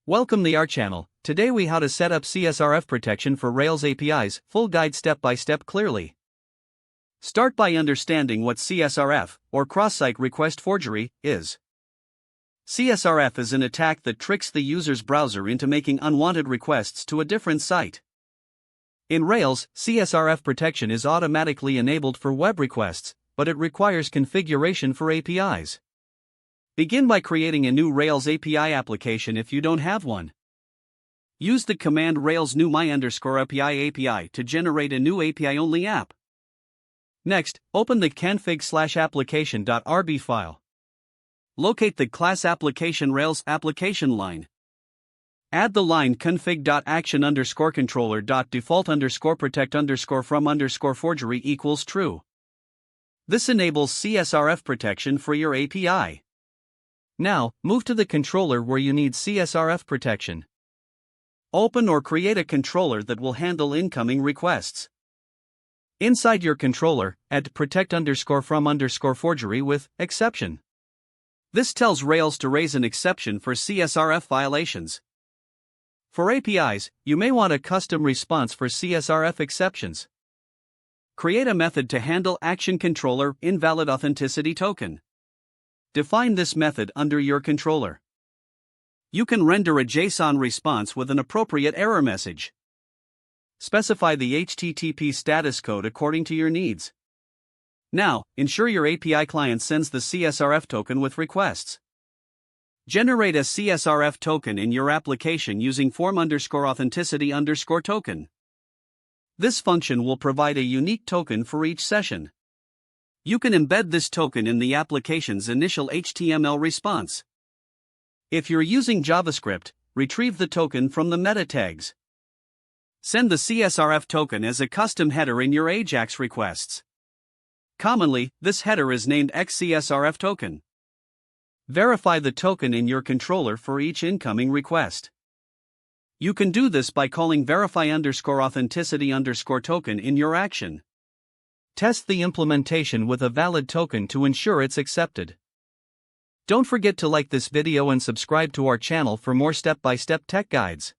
Welcome to our channel. Today we how to set up CSRF protection for Rails APIs, full guide step by step clearly. Start by understanding what CSRF, or cross-site request forgery, is. CSRF is an attack that tricks the user's browser into making unwanted requests to a different site. In Rails, CSRF protection is automatically enabled for web requests, but it requires configuration for APIs. Begin by creating a new Rails API application if you don't have one. Use the command Rails new my_API to generate a new API-only app. Next, open the config/application.rb file. Locate the class application Rails application line. Add the line config.action_controller.default_protect_from_forgery equals true. This enables CSRF protection for your API. Now, move to the controller where you need CSRF protection. Open or create a controller that will handle incoming requests. Inside your controller, add protect_from_forgery with exception. This tells Rails to raise an exception for CSRF violations. For APIs, you may want a custom response for CSRF exceptions. Create a method to handle action controller invalid authenticity token. Define this method under your controller. You can render a JSON response with an appropriate error message. Specify the HTTP status code according to your needs. Now, ensure your API client sends the CSRF token with requests. Generate a CSRF token in your application using form_authenticity_token. This function will provide a unique token for each session. You can embed this token in the application's initial HTML response. If you're using JavaScript, retrieve the token from the meta tags. Send the CSRF token as a custom header in your AJAX requests. Commonly, this header is named XCSRF token. Verify the token in your controller for each incoming request. You can do this by calling verify_authenticity_token in your action. Test the implementation with a valid token to ensure it's accepted. Don't forget to like this video and subscribe to our channel for more step-by-step tech guides.